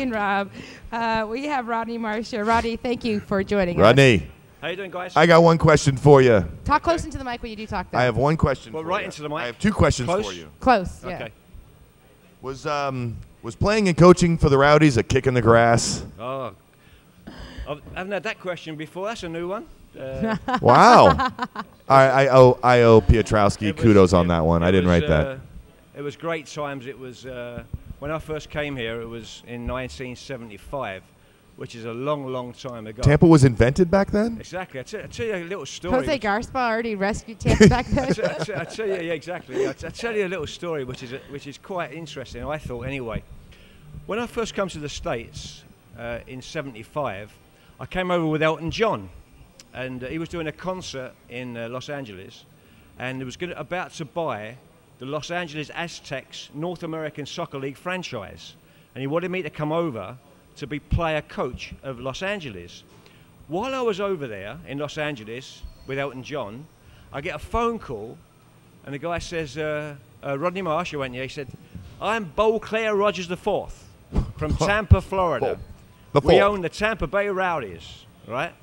and Rob. We have Rodney Marsh here. Rodney, thank you for joining us. Rodney. How you doing, guys? I got one question for you. Talk close into the mic when you do talk, though. I have one question for right you. into the mic. I have two questions Close? for you. Close, yeah. Okay. Was playing and coaching for the Rowdies a kick in the grass? Oh, I haven't had that question before. That's a new one. Wow. I owe Piotrowski kudos on that one. I didn't write that. It was great times. It was when I first came here. It was in 1975, which is a long, long time ago. Tampa was invented back then? Exactly. I'll tell you a little story. Jose Garspa already rescued Tampa back then. I'll tell you, yeah, exactly. I'll tell you a little story, which is quite interesting. I thought, anyway. When I first come to the States in '75, I came over with Elton John, and he was doing a concert in Los Angeles, and he was about to buy the Los Angeles Aztecs North American Soccer League franchise, and he wanted me to come over to be player coach of Los Angeles. While I was over there in Los Angeles with Elton John, I get a phone call, and the guy says, Rodney Marsh, I went, yeah, he said, I'm Beauclair Rogers IV from Tampa, Florida. We own the Tampa Bay Rowdies, right?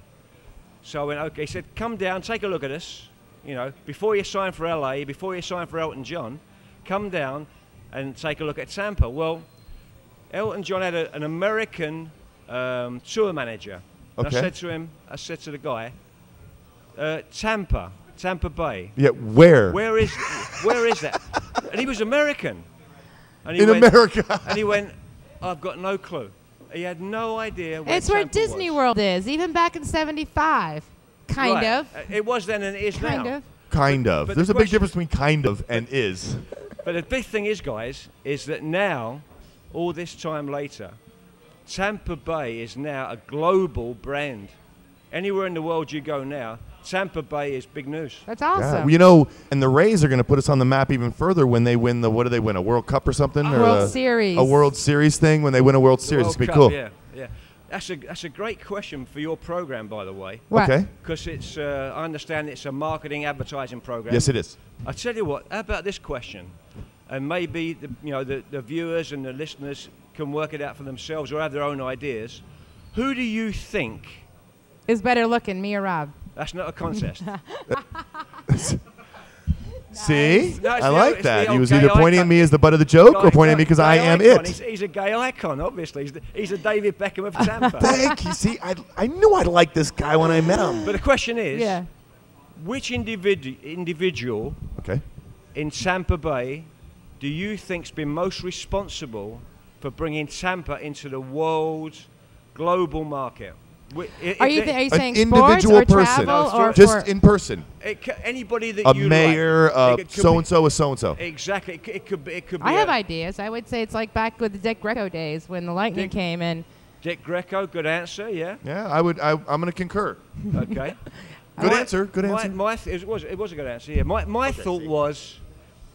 So I went, okay, he said, come down, take a look at us, you know, before you sign for LA, before you sign for Elton John, come down and take a look at Tampa. Well, Elton John had an American tour manager. Okay. And I said to the guy, Tampa Bay. Yeah, where? Where is that? And he was American. And he in went, America. And he went, I've got no clue. He had no idea where It's where Tampa Disney was. World is, even back in '75. Kind Right. of. It was then and it is Kind now. of. Kind of. But There's the a big question- difference between kind of and is. But the big thing is, guys, is that now, all this time later, Tampa Bay is now a global brand. Anywhere in the world you go now, Tampa Bay is big news. That's Yeah. awesome. You know, and the Rays are going to put us on the map even further when they win what do they win? A World Cup or something? Or World Series. A World Series thing when they win a World Series. It's World going to be Cup, cool. Yeah. That's a great question for your program, by the way, What? Okay. because it's I understand it's a marketing advertising program. Yes, it is. I tell you what, how about this question? And maybe the viewers and the listeners can work it out for themselves or have their own ideas. Who do you think? Is better looking, me or Rob? That's not a contest. See? No, it's I the like old- it's that. the He old was gay either pointing at icon. me as the butt of the joke or pointing at me because I am Gay icon. it. He's a gay icon, obviously. He's a David Beckham of Tampa. Thank you. See, I knew I liked this guy when I met him. But the question is, Yeah. which individual Okay. in Tampa Bay do you think's been most responsible for bringing Tampa into the world's global market? Are you saying An sports individual or person. travel or Just in person. anybody that A you mayor, like. It could so-and-so, a so-and-so. be- Exactly. It could be. I have ideas. I would say it's like back with the Dick Greco days when the Lightning Dick- came in. Dick Greco. Good answer. Yeah. Yeah, I'm going to concur. Okay. Good answer. Good answer. It was a good answer. Yeah. My thought was,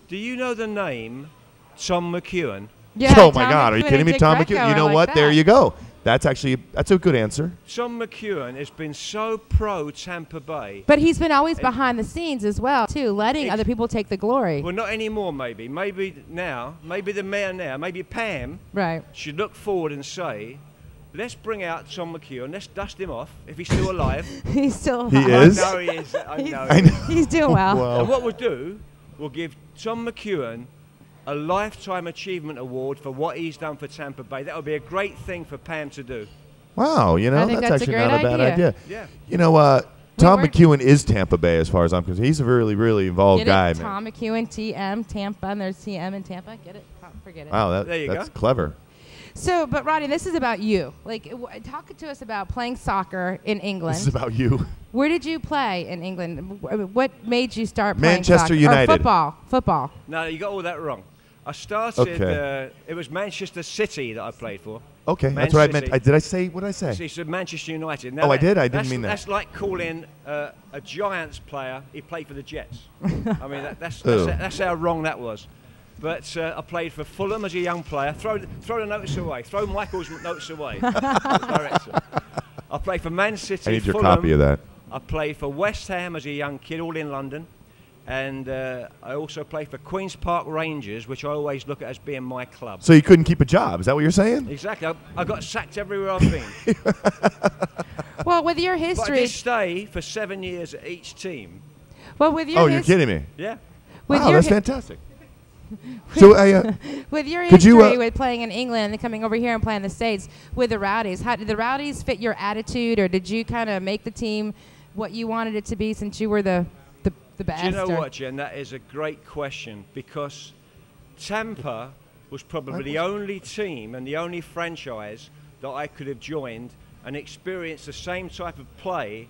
do you know the name Tom McEwen? Yeah, Oh, my Tom God. Are you McEwen kidding and me? Dick Tom Greco McEwen. You are know like what? that. There you go. That's a good answer. Tom McEwen has been so pro Tampa Bay. But he's been always behind the scenes as well, too, letting Ex- other people take the glory. Well, not anymore, maybe. Maybe now, maybe the mayor now, maybe Pam Right. should look forward and say, let's bring out Tom McEwen, let's dust him off if he's still alive. He's still He alive. is? I know he is. I know. I know. He's doing well. Wow. And what we'll do, we'll give Tom McEwen a Lifetime Achievement Award for what he's done for Tampa Bay. That would be a great thing for Pam to do. Wow, you know, I think that's that's a actually great not a bad idea. idea. Yeah. You know, Tom we're- McEwen is Tampa Bay as far as I'm concerned. He's a really, really involved Get guy, it? man. Tom McEwen, TM, Tampa, and there's TM in Tampa. Get it? Forget it. Wow, There you that's go. clever. So, but Rodney, this is about you. Like, talk to us about playing soccer in England. This is about you. Where did you play in England? What made you start playing Manchester soccer? United. Or football. No, you got all that wrong. I started, Okay. it was Manchester City that I played for. Okay, Man that's what I City. meant. Did I say, what did I say? So he said Manchester United. Oh, I did? I didn't mean that. That's like calling a Giants player, he played for the Jets. I mean, that's Ew. that's how wrong that was. But I played for Fulham as a young player. Throw the notice away. Throw Michael's notes away. The director. I played for Man City. I need your Fulham. copy of that. I played for West Ham as a young kid, all in London. And I also play for Queen's Park Rangers, which I always look at as being my club. So you couldn't keep a job? Is that what you're saying? Exactly. I got sacked everywhere I've been. Well, with your But I history, did stay for 7 years at each team. well, with your Oh, you're kidding me. Yeah. with Wow, your that's hi- fantastic. So with your Could you, history with playing in England and then coming over here and playing in the States with the Rowdies, how did the Rowdies fit your attitude, or did you kind of make the team what you wanted it to be since you were the best? Do you know what, Jen? That is a great question, because Tampa was probably the only team and the only franchise that I could have joined and experienced the same type of play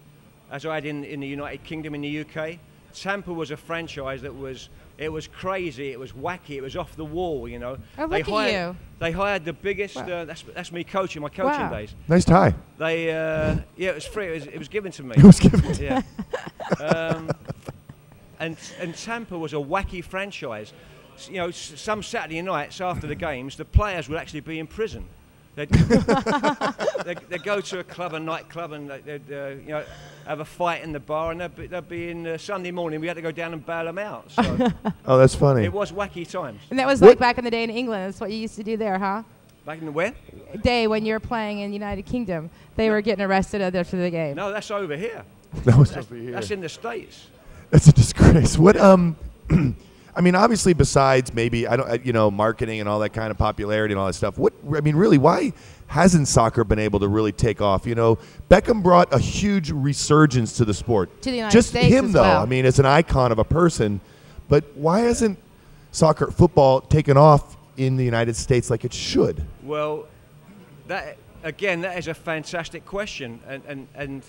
as I had in the United Kingdom, in the UK. Tampa was a franchise that was crazy, it was wacky, it was off the wall, you know. Oh, look at you. They hired the biggest. Wow. That's me coaching, my coaching Wow. days. nice tie. They yeah, it was free. It was given to me. It was given. Yeah. And Tampa was a wacky franchise. You know, some Saturday nights after the games, the players would actually be in prison. They'd go to a club, a nightclub, and they'd you know, have a fight in the bar, and they'd be in Sunday morning. We had to go down and bail them out. So Oh, that's funny. it was wacky times. And that was What- like back in the day in England. That's what you used to do there, huh? Back in the where? Day when you were playing in the United Kingdom, they were getting arrested after the game. No, that's over here. That was over here. That's in the States. That's a disgrace. What I mean, obviously, besides maybe marketing and all that kind of popularity and all that stuff. Really, why hasn't soccer been able to really take off? You know, Beckham brought a huge resurgence to the sport. To the United Just States him, as though. well. I mean, as an icon of a person. But why hasn't football taken off in the United States like it should? Well, that is a fantastic question. And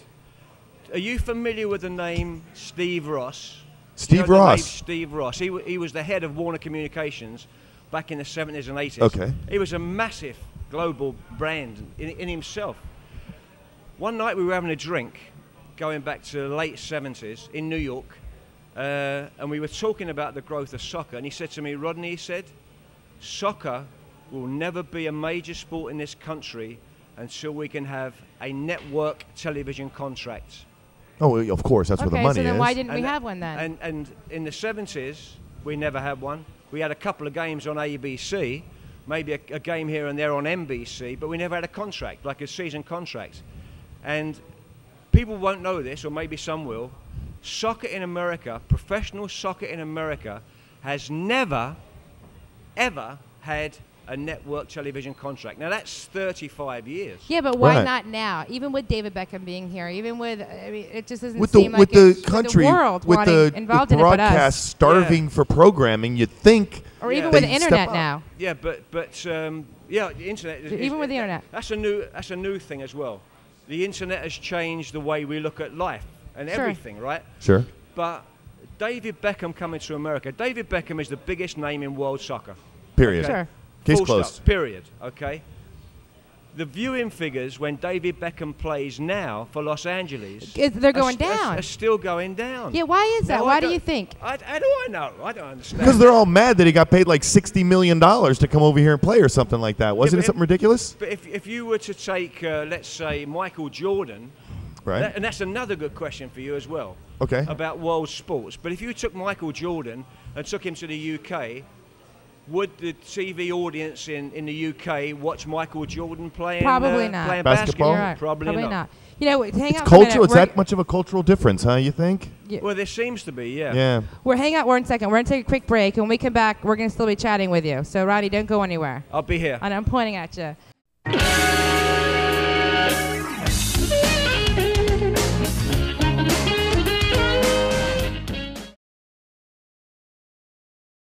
are you familiar with the name Steve Ross? Steve You know the name Ross. Steve Ross. He was the head of Warner Communications back in the 70s and 80s. Okay. He was a massive global brand in himself. One night we were having a drink, going back to the late 70s in New York, and we were talking about the growth of soccer. And he said to me, Rodney, he said, soccer will never be a major sport in this country until we can have a network television contract. Oh, well, of course, that's where the Okay, money so then is. why didn't we And have one then? And in the 70s, we never had one. We had a couple of games on ABC, maybe a game here and there on NBC, but we never had a contract, like a season contract. And people won't know this, or maybe some will. Soccer in America, professional soccer in America, has never, ever had a network television contract. Now that's 35 years. Yeah, but why Right. not now? Even with David Beckham being here, even with, I mean, it just doesn't with seem the like with it's the country with the world with wanting the involved in it, but broadcast us. starving for programming, you'd think. Or even Yeah. with the They step internet up. now. Yeah, but yeah, the internet. Even with the internet. That's a new thing as well. The internet has changed the way we look at life and Sure. everything, right? Sure. But David Beckham coming to America. David Beckham is the biggest name in world soccer. Period. Okay. Sure. Case Full closed. stop, period. Okay. The viewing figures when David Beckham plays now for Los Angeles, They're going are down. still going down. Yeah, why is that? Now, Why do you think? How do I know? I don't understand. Because they're all mad that he got paid like $60 million to come over here and play or something like that. Wasn't but it something ridiculous? But if you were to take, let's say, Michael Jordan, Right. and that's another good question for you as well, Okay. about world sports. But if you took Michael Jordan and took him to the UK, would the TV audience in the UK watch Michael Jordan playing? Probably not. Playing Basketball? You're right. Probably not. You know, hang It's out for a minute. cultural. It's We're- that much of a cultural difference, huh? You think? Well, there seems to be, yeah. Yeah. We're hang out 1 second. We're gonna take a quick break, and when we come back, we're gonna still be chatting with you. So, Rodney, don't go anywhere. I'll be here. And I'm pointing at you.